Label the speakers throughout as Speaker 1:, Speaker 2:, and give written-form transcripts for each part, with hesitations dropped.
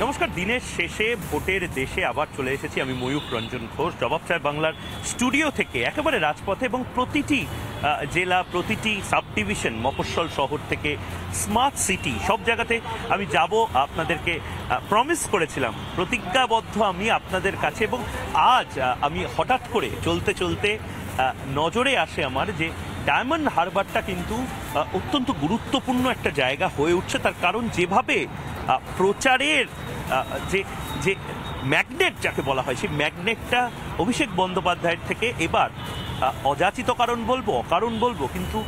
Speaker 1: নমস্কার। দিনের শেষে ভোটের দেশে আবার চলে এসেছি আমি ময়ূখ রঞ্জন ঘোষ জবাব চায় বাংলার স্টুডিও থেকে একেবারে রাজপথে, এবং প্রতিটি জেলা, প্রতিটি সাব ডিভিশন, মফস্বল শহর থেকে স্মার্ট সিটি, সব জায়গাতে আমি যাব। আপনাদেরকে প্রমিস করেছিলাম, প্রতিজ্ঞাবদ্ধ আমি আপনাদের কাছে। এবং আজ আমি হঠাৎ করে চলতে চলতে নজরে আসে আমার যে ডায়মন্ড হারবারটা কিন্তু অত্যন্ত গুরুত্বপূর্ণ একটা জায়গা হয়ে উঠছে। তার কারণ যেভাবে প্রচারের যে যে ম্যাগনেট যাকে বলা হয়, সেই ম্যাগনেটটা অভিষেক বন্দ্যোপাধ্যায়ের থেকে এবার অযাচিত কারণ বলবো, অকারণ বলবো, কিন্তু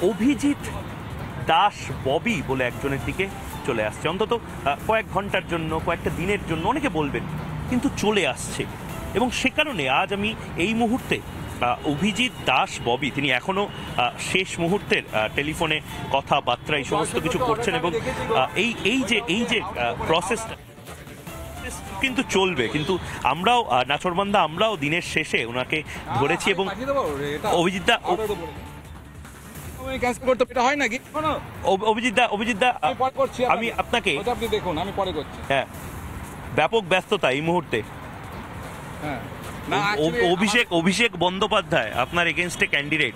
Speaker 1: অভিজিৎ দাস ববি বলে একজনের দিকে চলে আসছে। অন্তত কয়েক ঘন্টার জন্য, কয়েকটা দিনের জন্য, অনেকে বলবেন, কিন্তু চলে আসছে। এবং সে কারণে আজ আমি এই মুহূর্তে অভিজিৎ দাস ববি, তিনি এখনও শেষ মুহূর্তের টেলিফোনে কথাবার্তা এই সমস্ত কিছু করছেন, এবং এই যে প্রসেসটা কিন্তু চলবে। কিন্তু আমরাও নাচরবান্দা, আমরাও দিনের শেষে ওনাকে ধরেছি। এবং অভিজিৎ দা, আমি আপনাকে
Speaker 2: দেখুন, আমি পরে করছি।
Speaker 1: হ্যাঁ, ব্যাপক ব্যস্ততা এই মুহূর্তে।
Speaker 2: হ্যাঁ,
Speaker 1: অভিষেক বন্দ্যোপাধ্যায় আপনার এগেনস্টে ক্যান্ডিডেট,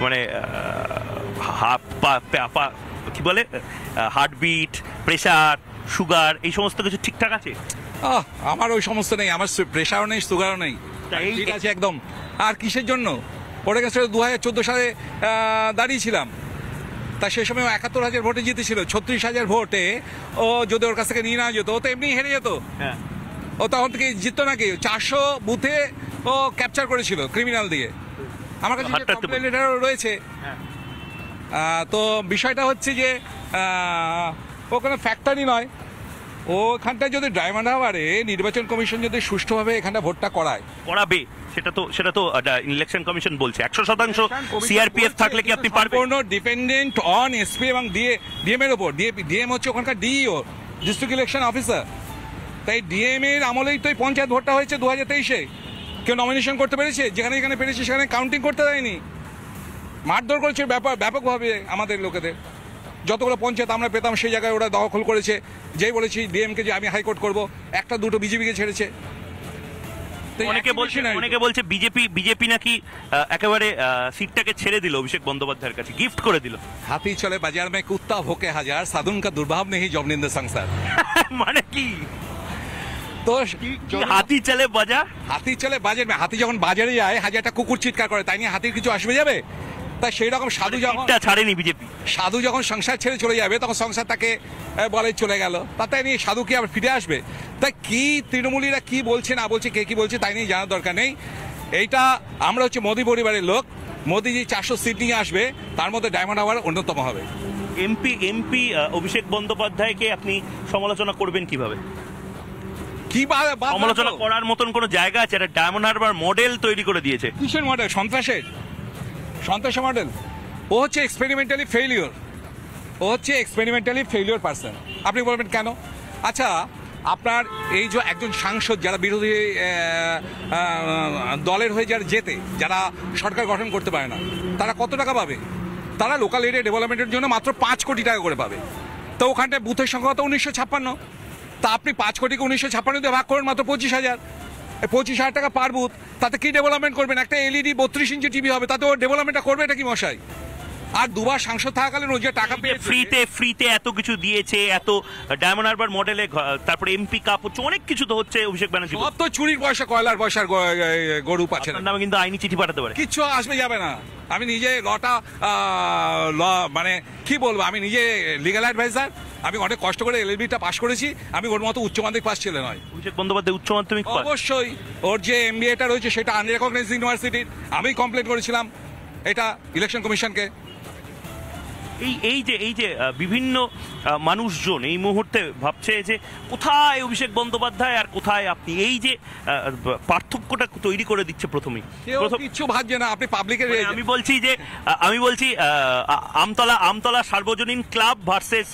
Speaker 1: মানে কি বলে, হার্টবিট, প্রেশার, সুগার, এই সমস্ত কিছু ঠিকঠাক আছে?
Speaker 2: আমার ওই সমস্ত নেই, আমার প্রেশারও নেই, সুগারও নেই, ঠিক আছে একদম। আর কিসের জন্য ওর কাছে 2014 সালে দাঁড়িয়েছিলাম, তা সে সময় 71,000 ভোটে জিতেছিল। 36,000 ভোটে ও যদি ওর কাছ থেকে নিয়ে না যেত, ও তো এমনি হেরে যেত। ও তখন থেকে জিততো নাকি? 400 বুথে ও ক্যাপচার করেছিল ক্রিমিনাল দিয়ে। আমার কাছে কমপ্লেন লেটারও রয়েছে। তো বিষয়টা হচ্ছে যে ও কোনো ফ্যাক্টরি নয়। ওখানটায় যদি ডায়মন্ড হারবারে নির্বাচন কমিশন যদি সুষ্ঠুভাবে এখানটা ভোটটা করাবে,
Speaker 1: সেটা তো ইলেকশন কমিশন বলছে 100% সিআরপিএফ থাকলে কি আপনি পারবেন?
Speaker 2: সম্পূর্ণ ডিপেন্ডেন্ট অন এসপি এবং ডিএম এর উপর। ডিএম হচ্ছে ওখানকার ডিইও, ডিস্ট্রিক্ট ইলেকশন অফিসার। তাই ডিএম এর আমলেই তো পঞ্চায়েত ভোটটা হয়েছে 2023-এ। কেউ নমিনেশন করতে পেরেছে? যেখানে যেখানে পেরেছে সেখানে কাউন্টিং করতে দেয়নি, মারধর করেছে ব্যাপকভাবে আমাদের লোকেদের। যতগুলো পঞ্চায়েত আমরা পেতাম সেই জায়গায় ওরা দখল করেছে। যেই বলেছি ডিএমকে যে আমি হাইকোর্ট করব, একটা দুটো বিজেপিকে ছেড়েছে।
Speaker 1: অনেকে বলছে বিজেপি নাকি একেবারে সিটটাকে ছেড়ে দিল অভিষেক বন্দ্যোপাধ্যায়ের কাছে, গিফট করে দিল।
Speaker 2: হাতি চলে বাজার মে কুত্তা ভোকে হাজার, সাধুন কা দুর্ভাব নেই জবনিন্দ সংসার।
Speaker 1: মানে কি?
Speaker 2: তো
Speaker 1: হাতি চলে বাজার,
Speaker 2: হাতি চলে বাজার মে, হাতি যখন বাজারে যায় হাজারটা কুকুর চিৎকার করে, তাই নিয়ে হাতির কিছু আসবে যাবে? তাই সেই রকম সাধু যখন
Speaker 1: ছাড়েনি বিজেপি,
Speaker 2: সাধু যখন সংসার ছেড়ে চলে যাবে, তখন সংসার তাকে বলে চলে গেল। তাই নিয়ে সাধু কি আবার ফিরে আসবে? তাই কি তৃণমূলীরা কি বলছে না বলছে, কে কি বলছে, তাই নিয়ে জানার দরকার নেই। এইটা আমরা হচ্ছে মোদী পরিবারের লোক। মোদীজি 400 সিট নিয়ে আসবে, তার মধ্যে ডায়মন্ড হারবার অন্যতম হবে।
Speaker 1: এমপি অভিষেক বন্দ্যোপাধ্যায়কে আপনি সমালোচনা করবেন কিভাবে? সমালোচনা করার মতন কোন জায়গা আছে? একটা ডায়মন্ড হারবার মডেল তৈরি করে দিয়েছে।
Speaker 2: কিসের মডেল? সন্ত্রাসের মডেল। ও হচ্ছে এক্সপেরিমেন্টালি ফেলিওর পারসন। আপনি বলবেন কেন? আচ্ছা, আপনার এই যে একজন সাংসদ, যারা বিরোধী দলের হয়ে যারা সরকার গঠন করতে পারে না, তারা কত টাকা পাবে? তারা লোকাল এরিয়া ডেভেলপমেন্টের জন্য মাত্র 5 কোটি টাকা করে পাবে। তো ওখানটায় বুথের সংখ্যা তো 1956। তা আপনি 5 কোটিকে 1956 দিয়ে ভাগ করেন, মাত্র 25,000। 25,000 টাকা পার বুথ, তাতে কি ডেভেলপমেন্ট করবেন? একটা এলইডি 32 ইঞ্চি টিভি হবে, তাতে ও ডেভেলপমেন্টটা করবে এটা কি মশাই? আর দুবার সাংসদ থাকাকালীন ও যে টাকা পেয়ে
Speaker 1: ফ্রিতে এত কিছু দিয়েছে, এত ডায়মন্ড হারবার মডেলে, তারপরে এমপি কাপ হচ্ছে, অনেক কিছু তো হচ্ছে অভিষেক ব্যানার্জি।
Speaker 2: সব তো চুরির পয়সা, কয়লার পয়সার গরু পাচ্ছে না।
Speaker 1: নামে কিন্তু আইনি চিঠি পাঠাতে পারে,
Speaker 2: কিচ্ছু আসবে যাবে না। আমি নিজে মানে কি বলবো, আমি নিজে লিগ্যাল অ্যাডভাইজার। আমি অনেক কষ্ট করে এলএলবিটা পাস করেছি। আমি ওর মতো উচ্চ মাধ্যমিক পাস ছেলে নয়।
Speaker 1: অভিষেক বন্দ্যোপাধ্যায় উচ্চ মাধ্যমিক পাস?
Speaker 2: অবশ্যই। ওর যে এমবিএটা রয়েছে সেটা আনরেকগনাইজড ইউনিভার্সিটির। আমি কমপ্লেন করেছিলাম এটা ইলেকশন কমিশনকে।
Speaker 1: এই যে বিভিন্ন মানুষজন এই মুহূর্তে ভাবছে যে কোথায় অভিষেক বন্দ্যোপাধ্যায় আর কোথায় আপনি, এই যে পার্থক্যটা তৈরি করে দিচ্ছে প্রথমেই।
Speaker 2: কিছু ভাবছে না আপনি পাবলিকের।
Speaker 1: আমি বলছি আমতলা সার্বজনীন ক্লাব ভার্সেস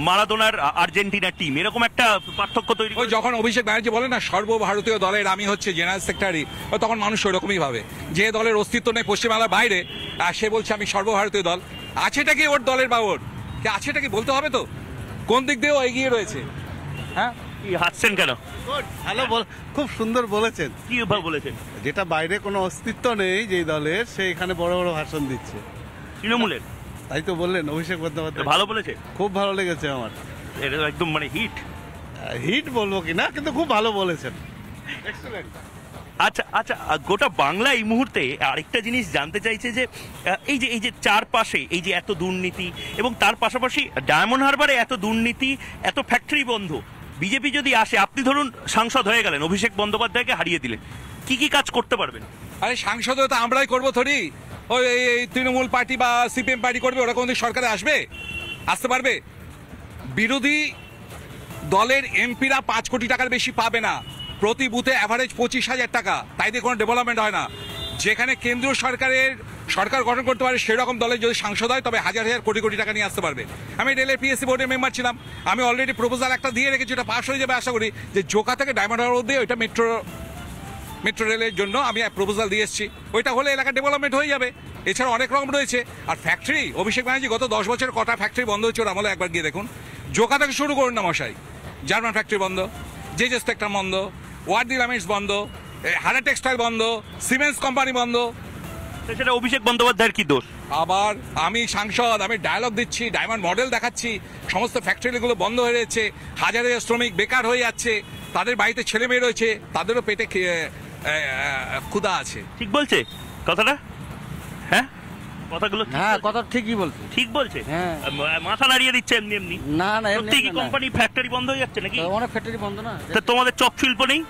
Speaker 1: মারাদোনার আর্জেন্টিনা টিম, এরকম একটা পার্থক্য তৈরি।
Speaker 2: ওই যখন অভিষেক ব্যানার্জি বলে না সর্বভারতীয় দলের আমি হচ্ছে জেনারেল সেক্রেটারি, তখন মানুষ ওইরকমই ভাবে। যে দলের অস্তিত্ব নেই পশ্চিমবাংলার বাইরে, আর সে বলছে আমি সর্বভারতীয় দল। আছেটা কি ওর দলের বা ওর আছেটা কি বলতে হবে তো। কোন দিক দিয়েও এগিয়ে রয়েছে। হ্যাঁ,
Speaker 1: কি হাসছেন কেন?
Speaker 3: ভালো খুব সুন্দর বলেছেন।
Speaker 1: কি ভাবে বলেছেন?
Speaker 3: যেটা বাইরে কোনো অস্তিত্ব নেই যেই দলের, সে এখানে বড় বড় ভাষণ দিচ্ছে।
Speaker 1: তৃণমূলের
Speaker 3: তাই তো বললেন অভিষেক বন্দ্যোপাধ্যায়।
Speaker 1: ভালো বলেছে,
Speaker 3: খুব ভালো লেগেছে আমার।
Speaker 1: এটা তো একদম মানে হিট।
Speaker 3: হিট বলবো কিনা, কিন্তু খুব ভালো বলেছেন। এক্সেলেন্ট।
Speaker 1: আচ্ছা আচ্ছা, গোটা বাংলা এই মুহূর্তে আরেকটা জিনিস জানতে চাইছে যে এই যে চারপাশে এই যে এত দুর্নীতি এবং তার পাশাপাশি ডায়মন্ড হারবারে এত দুর্নীতি, এত ফ্যাক্টরি বন্ধ, বিজেপি যদি আসে, আপনি ধরুন সাংসদ হয়ে গেলেন, অভিষেক বন্দ্যোপাধ্যায়কে হারিয়ে দিলে কি কি কাজ করতে পারবেন?
Speaker 2: আরে সাংসদও তো আমরাই করবো থরি, ওই এই তৃণমূল পার্টি বা সিপিএম পার্টি করবে, ওরা কোনদিন সরকারে আসতে পারবে? বিরোধী দলের এমপিরা 5 কোটি টাকার বেশি পাবে না, প্রতি বুথে অ্যাভারেজ 25,000 টাকা, তাই দিয়ে কোনো ডেভেলপমেন্ট হয় না। যেখানে কেন্দ্রীয় সরকার গঠন করতে পারে সেরকম দলের যদি সাংসদ হয়, তবে হাজার হাজার কোটি কোটি টাকা নিয়ে আসতে পারবে। আমি রেলের পিএসসি বোর্ডের মেম্বার ছিলাম, আমি অলরেডি প্রপোজাল একটা দিয়ে রেখেছি, ওটা পাস হয়ে যাবে আশা করি, যে জোকা থেকে ডায়মন্ড হারবার দিয়ে ওইটা মেট্রো রেলের জন্য আমি প্রপোজাল দিয়ে এসেছি। ওইটা হলে এলাকা ডেভেলপমেন্ট হয়ে যাবে। এছাড়া অনেক রকম রয়েছে। আর ফ্যাক্টরি, অভিষেক ব্যানার্জি গত 10 বছর কটা ফ্যাক্টরি বন্ধ হচ্ছে ওর আমলে একবার গিয়ে দেখুন। জোকা থেকে শুরু করুন না মশাই, জার্মান ফ্যাক্টরি বন্ধ, জেজে স্পেক্ট্রাম বন্ধ, ওয়ার্ডি লামিটস বন্ধ, হারা টেক্সটাইল বন্ধ, সিমেন্টস কোম্পানি বন্ধ।
Speaker 1: সেটা অভিষেক বন্দ্যোপাধ্যায়ের কি দোষ?
Speaker 2: আবার আমি সাংসদ, আমি ডায়ালগ দিচ্ছি, ডায়মন্ড মডেল দেখাচ্ছি, সমস্ত ফ্যাক্টরিগুলো বন্ধ হয়ে যাচ্ছে, হাজার হাজার শ্রমিক বেকার হয়ে যাচ্ছে, তাদের বাড়িতে ছেলে মেয়ে রয়েছে, তাদেরও পেটে ক্ষুধা আছে।
Speaker 1: ঠিক বলছে কথাটা? হ্যাঁ, কথাগুলো
Speaker 4: হ্যাঁ, কথা ঠিকই বলছে।
Speaker 1: ঠিক বলছে।
Speaker 4: হ্যাঁ।
Speaker 1: মাথা নাড়িয়ে দিচ্ছে এমনি এমনি।
Speaker 4: না না,
Speaker 1: সত্যি কি কোম্পানি ফ্যাক্টরি বন্ধ হয়ে যাচ্ছে নাকি?
Speaker 4: অনেক ফ্যাক্টরি বন্ধ না।
Speaker 1: তা তোমাদের চপ শিল্প নেই?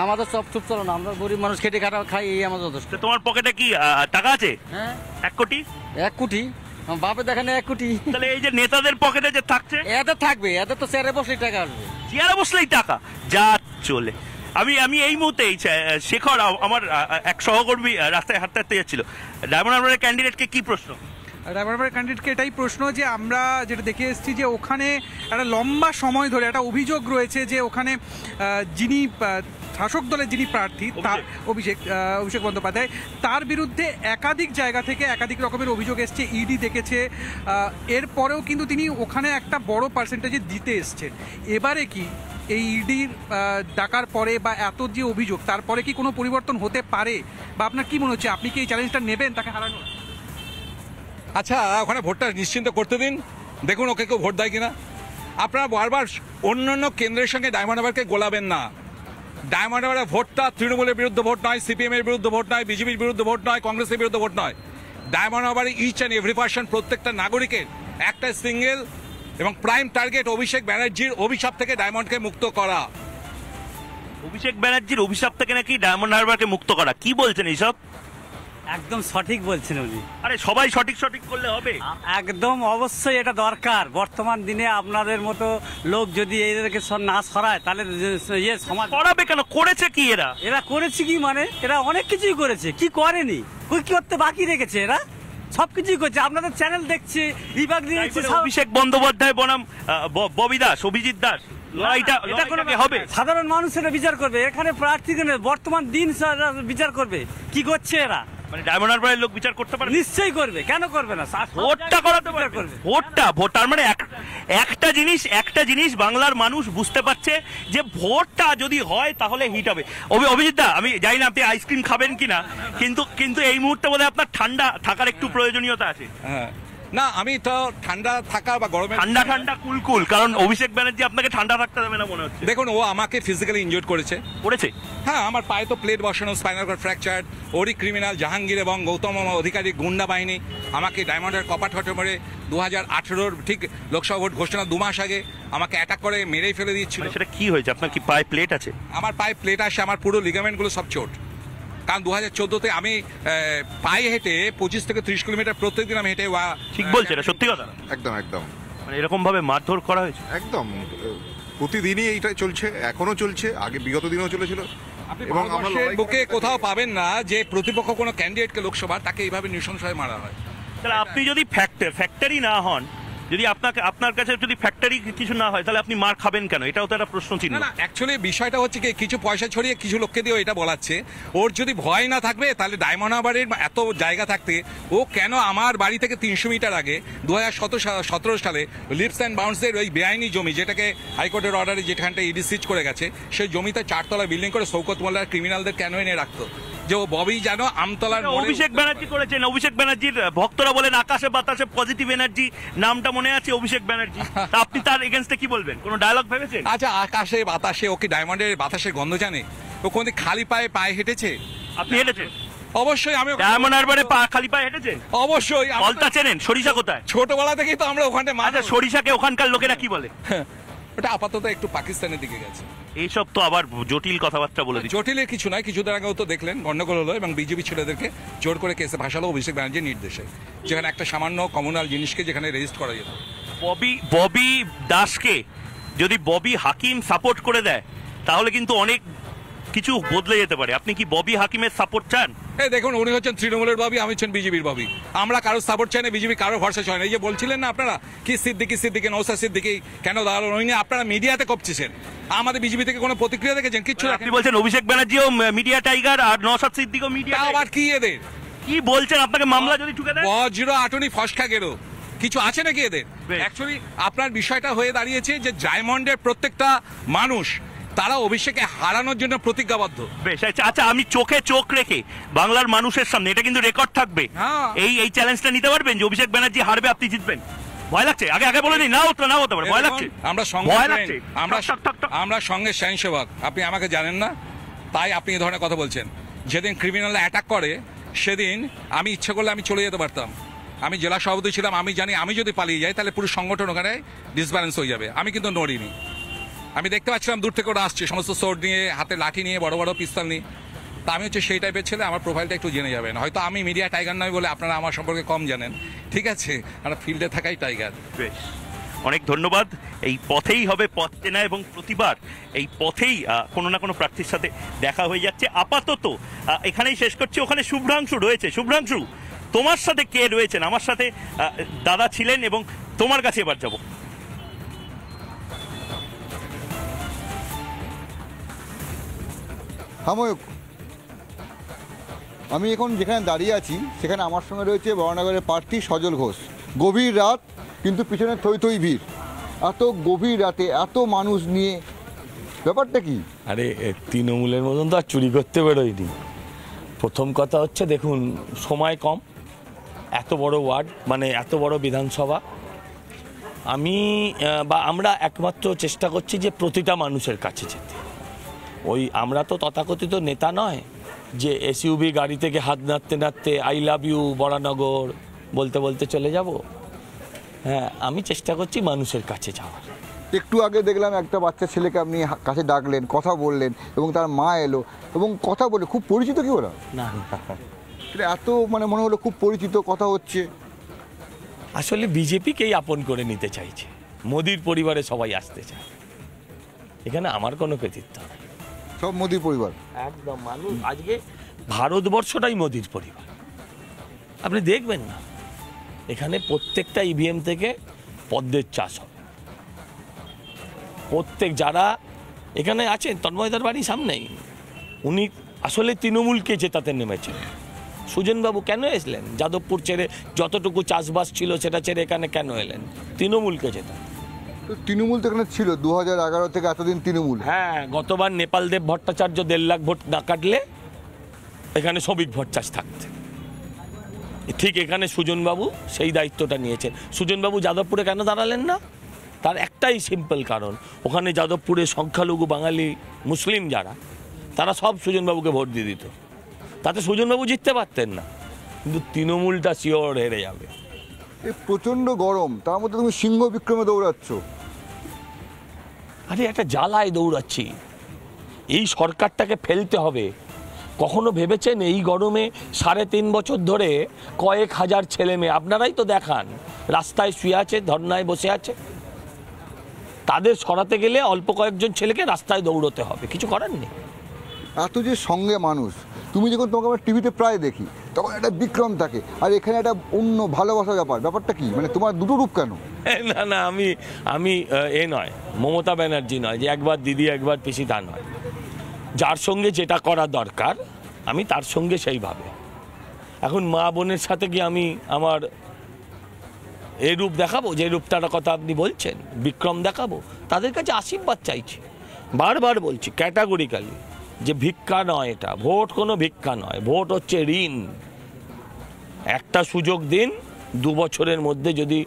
Speaker 4: আমাদের সব চুপ চলো না, আমরা গরিব মানুষ, খেটে খাটা খাই, এই আমাদের যথেষ্ট।
Speaker 1: তা তোমার পকেটে কি টাকা আছে?
Speaker 4: হ্যাঁ,
Speaker 1: 1 কোটি?
Speaker 4: 1 কোটি আমার বাপে দেখেন 1 কোটি।
Speaker 1: তাহলে এই যে নেতাদের পকেটে যে থাকছে,
Speaker 4: এদের থাকবে, এদের তো চেয়ারে বসলেই টাকা আসবে।
Speaker 1: চেয়ারে বসলেই টাকা যা চলে। আমি এই মুহূর্তে শেখর, আমার এক সহকর্মী রাস্তায় হাঁটতে হাঁটতে যাচ্ছিল, ডায়মন্ড হারবারের ক্যান্ডিডেটকে কি প্রশ্ন?
Speaker 5: রাবার ক্যান্ডিডেটকে এটাই প্রশ্ন যে আমরা যেটা দেখে এসেছি যে ওখানে একটা লম্বা সময় ধরে একটা অভিযোগ রয়েছে যে ওখানে যিনি শাসক দলের যিনি প্রার্থী, তার অভিষেক বন্দ্যোপাধ্যায়, তার বিরুদ্ধে একাধিক জায়গা থেকে একাধিক রকমের অভিযোগ এসছে, ইডি দেখেছে, এরপরেও কিন্তু তিনি ওখানে একটা বড় পার্সেন্টেজে দিতে এসছেন। এবারে কি এই ইডির ডাকার পরে বা এত যে অভিযোগ, তারপরে কি কোনো পরিবর্তন হতে পারে, বা আপনার কি মনে হচ্ছে, আপনি কি এই চ্যালেঞ্জটা নেবেন তাকে হারানোর?
Speaker 2: আচ্ছা, ওখানে ভোটটা নিশ্চিন্ত করতে দিন, দেখুন ওকে কেউ ভোট দেয় কিনা। আপনারা বারবার অন্যান্য কেন্দ্রের সঙ্গে ডায়মন্ড হারবারকে গোলাবেন না। ডায়মন্ড হারবারের ভোটটা তৃণমূলের বিরুদ্ধে ভোট নয়, সিপিএম এর বিরুদ্ধে ভোট নয়, বিজেপির বিরুদ্ধে ভোট নয়, কংগ্রেসের বিরুদ্ধে ভোট নয়। ডায়মন্ড হারবারে ইচ অ্যান্ড এভরি পার্সন, প্রত্যেকটা নাগরিকের একটা সিঙ্গেল এবং প্রাইম টার্গেট অভিষেক ব্যানার্জির অভিশাপ থেকে ডায়মন্ডকে মুক্ত করা।
Speaker 1: অভিষেক ব্যানার্জির অভিশাপ থেকে নাকি ডায়মন্ড হারবারকে মুক্ত করা? কি বলছেন এইসব?
Speaker 6: একদম সঠিক বলছেন উনি।
Speaker 1: আরে সবাই সঠিক করলে হবে?
Speaker 6: একদম অবশ্যই এটা দরকার। বর্তমান দিনে আপনাদের মতো লোক যদি এদেরকে না সরায়, তাহলে সমাজ
Speaker 1: সরাবে কেন? করেছে কি এরা?
Speaker 6: এরা করেছে কি মানে, এরা অনেক কিছুই করেছে। কি করেনি? কি করতে বাকি রেখেছে? এরা সবকিছুই করছে। আপনাদের চ্যানেল দেখছি, বিভাগ দিয়েছে।
Speaker 1: অভিষেক বন্দ্যোপাধ্যায় বনাম ববি দাস, অভিজিৎ দাস, এটা কোনো হবে?
Speaker 6: সাধারণ মানুষ এটা বিচার করবে। এখানে প্রার্থী বর্তমান দিন বিচার করবে কি করছে এরা।
Speaker 1: মানে ডায়মন্ড হারবারের লোক বিচার করতে পারে?
Speaker 6: নিশ্চয়ই করবে, কেন করবে না?
Speaker 1: ভোটটা করাতে পারবে। ভোট তার মানে একটা জিনিস বাংলার মানুষ বুঝতে পারছে যে ভোটটা যদি হয় তাহলে হিট হবে। অভিজিৎ দা, আমি জানি না আপনি আইসক্রিম খাবেন কিনা, কিন্তু এই মুহূর্তে বোধহয় আপনার ঠান্ডা থাকার একটু প্রয়োজনীয়তা আছে।
Speaker 2: হ্যাঁ, না আমি তো ঠান্ডা থাকা বা গরমে
Speaker 1: ঠান্ডা কুল, কারণ অভিষেক ব্যানার্জি আপনাকে ঠান্ডা থাকতে দেবে না মনে হচ্ছে।
Speaker 2: দেখুন, ও আমাকে ফিজিক্যালি ইনজুর্ড করেছে। হ্যাঁ, আমার পায়ে তো প্লেট বসানো, স্পাইনাল কর্ড ফ্র্যাকচার। ওরই ক্রিমিনাল জাহাঙ্গীর এবং গৌতম অধিকারী গুন্ডা বাহিনী আমাকে ডায়মন্ডের কপাট হটে মেরে 2018 ঠিক লোকসভা ভোট ঘোষণা 2 মাস আগে আমাকে অ্যাটাক করে মেরেই ফেলে দিচ্ছিল।
Speaker 1: সেটা কি হয়েছে? আপনার কি পায়ে প্লেট আছে?
Speaker 2: আমার পায়ে প্লেট আসে, আমার পুরো লিগামেন্টগুলো সব চোট। কারণ 2014-তে আমি পায়ে হেঁটে 25 থেকে 30 কিলোমিটার প্রত্যেকদিন আমি হেঁটে।
Speaker 1: ঠিক বলছে, এটা সত্যি কথা?
Speaker 7: একদম
Speaker 1: মানে এরকম ভাবে মারধর করা হয়েছে?
Speaker 7: একদম প্রতিদিনই এইটা চলছে, এখনো চলছে, আগে বিগত দিনেও চলেছিল।
Speaker 2: এবং আমাদের বুকে কোথাও পাবেন না যে প্রতিপক্ষ কোনো ক্যান্ডিডেটকে লোকসভা তাকে এইভাবে নৃশংসভাবে মারা হয়।
Speaker 1: তাহলে আপনি যদি ফ্যাক্টরি না হন, যদি আপনার কাছে যদি ফ্যাক্টরি কিছু না হয় তাহলে আপনি মার খাবেন কেন? এটাও তো একটা প্রশ্ন চিহ্ন।
Speaker 2: না না, অ্যাকচুয়ালি বিষয়টা হচ্ছে কি, কিছু পয়সা ছড়িয়ে কিছু লোককে দিয়েও এটা বলাচ্ছে। ওর যদি ভয় না থাকবে তাহলে ডায়মন্ড হারবারের এত জায়গা থাকতে ও কেন আমার বাড়ি থেকে 300 মিটার আগে 2017 সালে লিপস অ্যান্ড বাউন্সের ওই বেআইনি জমি, যেটাকে হাইকোর্টের অর্ডারে যেখানটা ইডি সিজ করে গেছে, সেই জমিতে 4 তলা বিল্ডিং করে শৌকত মোল্লার ক্রিমিনালদের কেন এনে রাখতো? যে ও ববি জানো আমতলার
Speaker 1: অভিষেক ব্যানার্জি করেছেন। অভিষেক ব্যানার্জির ভক্তরা বলেন আকাশে বাতাসে পজিটিভ এনার্জি, নামটা মনে আছে অভিষেক ব্যানার্জি। তা আপনি তার এগেইনস্টে কি বলবেন? কোনো ডায়লগ ভেবেছেন?
Speaker 2: আচ্ছা, আকাশে বাতাসে ও কি ডায়মন্ডের বাতাসের গন্ধ জানে? ও কোনদিন খালি পায়ে হেঁটেছে?
Speaker 1: আপনি হেঁটেছেন?
Speaker 2: অবশ্যই। আমি
Speaker 1: ডায়মন্ড হারবারে খালি পায়ে হেঁটেছেন?
Speaker 2: অবশ্যই।
Speaker 1: অলতা চেনেন? সরিষা কোথায়?
Speaker 2: ছোটবেলা থেকেই তো আমরা ওখানে
Speaker 1: আচ্ছা, সরিষাকে ওখানকার লোকেরা কি বলে?
Speaker 2: ওটা আপাতত একটু পাকিস্তানের দিকে গেছে।
Speaker 1: এইসব তো আবার জটিল কথাবার্তা বলে দিচ্ছে।
Speaker 2: জটিলের কিছু নয়, কিছুদিন আগেও তো দেখলেন গন্ডগোল হলো এবং বিজেপি ছেলেদেরকে জোর করে কেসে ভাসালো অভিষেক ব্যানার্জির নির্দেশে, যেখানে একটা সামান্য কমনাল জিনিসকে যেখানে রেজিস্ট করা যেত।
Speaker 1: ববি দাসকে যদি ববি হাকিম সাপোর্ট করে দেয় তাহলে কিন্তু অনেক কিছু বদলে যেতে পারে। আপনি কি ববি হাকিমের সাপোর্ট চান?
Speaker 2: এই দেখুন, উনি হচ্ছেন তৃণমূলের ববি, আমি হচ্ছেন বিজেপির ববি। আমরা কারোর সাপোর্ট চাই না, বিজেপি কারোর ভরসা চাই না। এই যে বলছিলেন না আপনারা কি সিদ্দিকি নৌসাদ সিদ্দিকি কেন দাঁড়ালো, ওই নিয়ে আপনারা মিডিয়াতে কপছেন। আমাদের বিজেপি থেকে কোনো প্রতিক্রিয়া দেখেছেন? কিচ্ছু।
Speaker 1: আপনি বলছেন অভিষেক ব্যানার্জিও মিডিয়া টাইগার আর নওশাদ সিদ্দিকও মিডিয়া।
Speaker 2: আবার কি এদের
Speaker 1: কি বলছেন? আপনাকে মামলা যদি ঠুকে দেয়?
Speaker 2: বজ্র আটুনি ফসকা গেরো কিছু আছে নাকি এদের? অ্যাকচুয়ালি আপনার বিষয়টা হয়ে দাঁড়িয়েছে যে ডায়মন্ডের প্রত্যেকটা মানুষ তারা অভিষেকে হারানোর জন্য প্রতিজ্ঞাবদ্ধ।
Speaker 1: বেশ, আচ্ছা, আমি চোখে চোখ রেখে বাংলার মানুষের সামনে, এটা কিন্তু রেকর্ড থাকবে, এই চ্যালেঞ্জটা নিতে পারবেন যে অভিষেক ব্যানার্জি হারবে, আপনি জিতবেন? ভয় লাগছে? আগে বলে নিন, না হতে পারে। ভয় লাগছে?
Speaker 2: আমরা সঙ্গে স্বয়ংসেবক, আপনি আমাকে জানেন না, তাই আপনি এই ধরনের কথা বলছেন। যেদিন ক্রিমিনাল অ্যাটাক করে সেদিন আমি ইচ্ছে করলে আমি চলে যেতে পারতাম। আমি জেলা সভাপতি ছিলাম, আমি জানি আমি যদি পালিয়ে যাই তাহলে পুরো সংগঠন ওখানে ডিসব্যালেন্স হয়ে যাবে। আমি কিন্তু নড়িনি। আমি দেখতে পাচ্ছিলাম দূর থেকে ওরা আসছে, সমস্ত সোর্ড নিয়ে, হাতে লাঠি নিয়ে, বড় বড় পিস্তল নিয়ে। তা আমি হচ্ছে সেই টাইপের ছেলে, আমার প্রোফাইলটা একটু জেনে যাবেন। হয়তো আমি মিডিয়া টাইগার নয় বলে আপনারা আমার সম্পর্কে কম জানেন, ঠিক আছে? আমরা ফিল্ডে থাকাই টাইগার।
Speaker 1: বেশ, অনেক ধন্যবাদ। এই পথেই হবে পথ চেনা এবং প্রতিবার এই পথেই কোনো না কোনো প্রার্থীর সাথে দেখা হয়ে যাচ্ছে। আপাতত এখানেই শেষ করছি। ওখানে শুভ্রাংশু রয়েছে। শুভ্রাংশু, তোমার সাথে কে রয়েছেন? আমার সাথে দাদা ছিলেন এবং তোমার কাছে এবার যাব।
Speaker 8: আমি এখন যেখানে দাঁড়িয়ে আছি সেখানে আমার সঙ্গে রয়েছে বরানগরের প্রার্থী সজল ঘোষ। গভীর রাত, কিন্তু পিছনে থই ভিড়। এত গভীর রাতে এত মানুষ নিয়ে ব্যাপারটা কি?
Speaker 9: আরে তৃণমূলের মতন তো আর চুরি করতে বেরোয়নি। প্রথম কথা হচ্ছে, দেখুন সময় কম, এত বড় ওয়ার্ড, মানে এত বড় বিধানসভা। আমরা একমাত্র চেষ্টা করছি যে প্রতিটা মানুষের কাছে যেতে। আমরা তো তথাকথিত নেতা নয় যে এসইউভি গাড়ি থেকে হাত নাড়তে আই লাভ ইউ বরানগর বলতে চলে যাব। হ্যাঁ, আমি চেষ্টা করছি মানুষের কাছে যাওয়ার।
Speaker 8: একটু আগে দেখলাম একটা বাচ্চা ছেলেকে আপনি কাছে ডাকলেন, কথা বললেন এবং তার মা এলো এবং কথা বলে। খুব পরিচিত কি ওরা?
Speaker 9: না,
Speaker 8: এত মনে হলো খুব পরিচিত, কথা হচ্ছে।
Speaker 9: আসলে বিজেপিকেই আপন করে নিতে চাইছে, মোদির পরিবারে সবাই আসতে চায়। এখানে আমার কোনো কৃতিত্ব নেই,
Speaker 8: সব মোদির পরিবার।
Speaker 9: একদম মানুষ আজকে ভারতবর্ষটাই মোদির পরিবার। আপনি দেখবেন না, এখানে প্রত্যেকটা ইভিএম থেকে পদ্মের চাষ হবে। প্রত্যেক যারা এখানে আছেন, তন্ময়দার বাড়ি সামনেই, উনি আসলে তৃণমূলকে জেতাতে নেমেছিলেন। সুজনবাবু কেন এসলেন? যাদবপুর ছেড়ে, যতটুকু চাষবাস ছিল সেটা ছেড়ে এখানে কেন এলেন? তৃণমূলকে জেতাতে।
Speaker 8: তৃণমূল তো এখানে ছিল 2011 থেকে এতদিন তৃণমূল।
Speaker 9: হ্যাঁ, গতবার নেপালদেব ভট্টাচার্য 1.5 লাখ ভোট না কাটলে এখানে শ্রমিক ভট্টাচার্য থাকতে। ঠিক এখানে সুজনবাবু সেই দায়িত্বটা নিয়েছেন। সুজনবাবু যাদবপুরে কেন দাঁড়ালেন না? তার একটাই সিম্পল কারণ, ওখানে যাদবপুরে সংখ্যালঘু বাঙালি মুসলিম যারা, তারা সব সুজনবাবুকে ভোট দিয়ে দিত। তাতে সুজনবাবু জিততে পারতেন না, কিন্তু তৃণমূলটা শিওর হেরে যাবে।
Speaker 8: এই প্রচণ্ড গরম, তার মধ্যে তুমি সিংহ বিক্রমে দৌড়াচ্ছ।
Speaker 9: আরে একটা জ্বালায় দৌড়াচ্ছি, এই সরকারটাকে ফেলতে হবে। কখনো ভেবেছেন এই গরমে 3.5 বছর ধরে কয়েক হাজার ছেলে মেয়ে, আপনারাই তো দেখান, রাস্তায় শুয়ে আছে, ধর্নায় বসে আছে। তাদের সরাতে গেলে অল্প কয়েকজন ছেলেকে রাস্তায় দৌড়তে হবে, কিছু করার নেই।
Speaker 8: এত যে সঙ্গে মানুষ, তুমি যখন তোমাকে আমরা টিভিতে প্রায় দেখি, তখন একটা বিক্রম থাকে, আর এখানে একটা অন্য ভালোবাসার ব্যাপারটা কি? তোমার দুটো রূপ কেন?
Speaker 9: না না, আমি এ নয়, মমতা ব্যানার্জি নয় যে একবার দিদি একবার পিসি, তা নয়। যার সঙ্গে যেটা করা দরকার আমি তার সঙ্গে সেইভাবে। এখন মা বোনের সাথে কি আমি আমার এই রূপ দেখাবো, যে রূপটার কথা আপনি বলছেন, বিক্রম দেখাবো? তাদের কাছে আশীর্বাদ চাইছি, বারবার বলছি ক্যাটাগরিক্যালি, যে ভিক্ষা নয় এটা, ভোট কোনো ভিক্ষা নয়, ভোট হচ্ছে ঋণ। একটা সুযোগ দিন, 2 বছরের মধ্যে যদি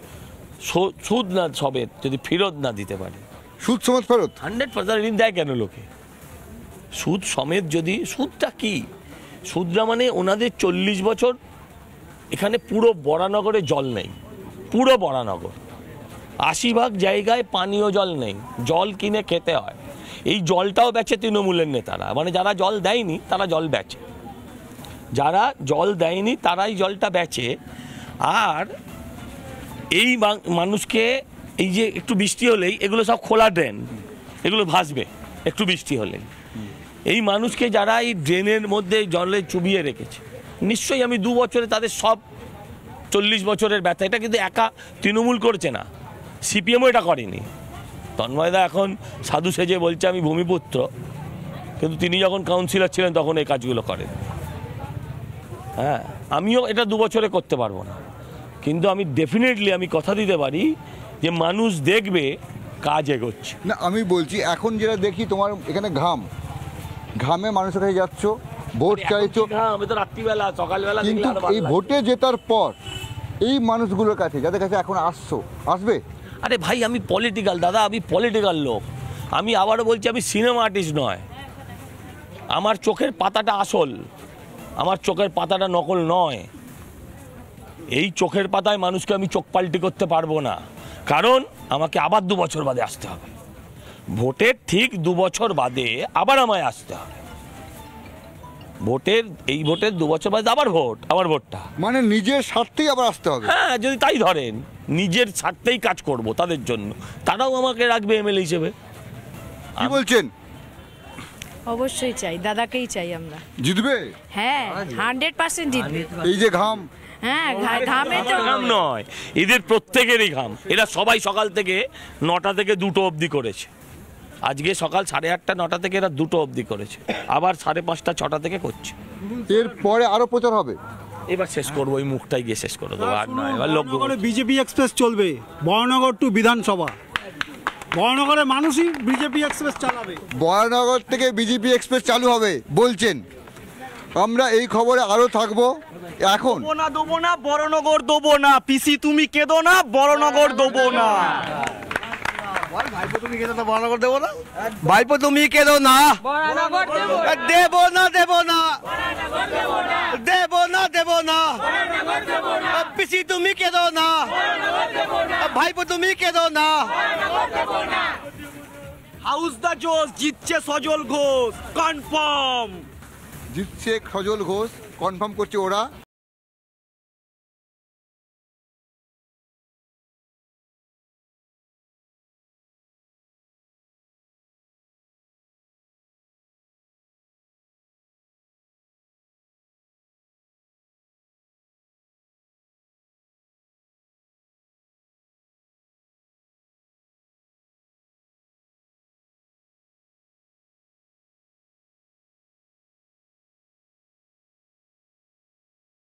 Speaker 9: সুদ না সমেত যদি ফেরত না দিতে পারে,
Speaker 8: সুদ সমেত ফেরত
Speaker 9: 100% ঋণ দেয় কেন লোকে? সুদ সমেত যদি, সুদটা কি? সুদরা মানে ওনাদের 40 বছর এখানে পুরো বরানগরে জল নেই, পুরো বরানগর 80% জায়গায় পানীয় জল নেই, জল কিনে খেতে হয়। এই জলটাও বেচে তৃণমূলের নেতারা, মানে যারা জল দেয়নি তারা জল বেচে, যারা জল দেয়নি তারাই জলটা বেচে। আর এই মানুষকে এই যে একটু বৃষ্টি হলেই এগুলো সব খোলা ড্রেন, এগুলো ভাসবে একটু বৃষ্টি হলেই। এই মানুষকে যারা এই ড্রেনের মধ্যে জলে চুবিয়ে রেখেছে, নিশ্চয়ই আমি 2 বছরে তাদের সব 40 বছরের ব্যথা, এটা কিন্তু একা তৃণমূল করছে না, সিপিএমও এটা করেনি। তন্ময়দা এখন সাধু সেজে বলছে আমি ভূমিপুত্র, কিন্তু তিনি যখন কাউন্সিলর ছিলেন তখন এই কাজগুলো করেন। হ্যাঁ, আমিও এটা 2 বছরে করতে পারবো না, কিন্তু আমি ডেফিনেটলি আমি কথা দিতে পারি যে মানুষ দেখবে কাজ এগোচ্ছে।
Speaker 8: না, আমি বলছি এখন যেটা দেখি তোমার এখানে ঘামে মানুষের কাছে যাচ্ছ, ভোট চাইছো,
Speaker 9: আমি তো রাত্রিবেলা সকালবেলা,
Speaker 8: কিন্তু এই ভোটে জেতার পর এই মানুষগুলোর কাছে, যাদের কাছে এখন আসবে।
Speaker 9: আরে ভাই, আমি পলিটিক্যাল দাদা, আমি পলিটিক্যাল লোক। আমি আবারও বলছি, আমি সিনেমা আর্টিস্ট নয়। আমার চোখের পাতাটা আসল, আমার চোখের পাতাটা নকল নয়। এই চোখের পাতায় মানুষকে আমি চোখ পাল্টি করতে পারবো না, কারণ আমাকে আবার 2 বছর বাদে আসতে হবে। ভোটের ঠিক 2 বছর বাদে আবার আমায় আসতে হবে। এই ভোটের 2 বছর বাদে আবার আমার ভোটটা,
Speaker 8: মানে নিজের স্বার্থেই আবার আসতে হবে।
Speaker 9: হ্যাঁ, যদি তাই ধরেন, নিজের স্বার্থেই কাজ করব তাদের জন্য, তারাও আমাকে রাখবে এমএলএ হিসেবে।
Speaker 8: কি বলছেন?
Speaker 10: অবশ্যই চাই, দাদাকেই চাই আমরা।
Speaker 8: জিতবে?
Speaker 10: হ্যাঁ, 100% জিতবে।
Speaker 8: এই যে ঘাম,
Speaker 10: হ্যাঁ, ঘামে তো
Speaker 9: ঘাম নয়, এদের প্রত্যেকেরই ঘাম। এরা সবাই সকাল থেকে 9টা থেকে 2টো অবধি করেছে। আজকে সকাল 8:30 9টা থেকে এরা 2টো অবধি করেছে, আবার 5:30 6টা থেকে করছে।
Speaker 8: এরপরে আরো প্রচার হবে।
Speaker 9: এবার শেষ করবো, ওই মুখটাই গিয়ে শেষ করে দেবো, আর নয়। এবার লোক
Speaker 6: বিজেপি এক্সপ্রেস চলবে, বরানগর টু বিধানসভা। বরানগরের মানুষই বিজেপি এক্সপ্রেস চালাবে।
Speaker 8: বরানগর থেকে বিজেপি এক্সপ্রেস চালু হবে বলছেন। আমরা এই খবরে আরো থাকবো। এখন
Speaker 6: দেবো না, বরানগর দেবো না, পিসি তুমি কেঁদো না, বরানগর দেবো না। ভাইপো তুমি কেঁদো না, বরানগর দেবো না, ভাইপো তুমি কেঁদো না, দেবো না, দেবো না, দেবো না, দেবো না, পিসি তুমি কেঁদো না, ভাইপো তুমি কেঁদো না। হাউস দা জোস, জিতছে সজল ঘোষ, কনফার্ম
Speaker 8: জিতছে সজল ঘোষ, কনফার্ম করছে ওরা।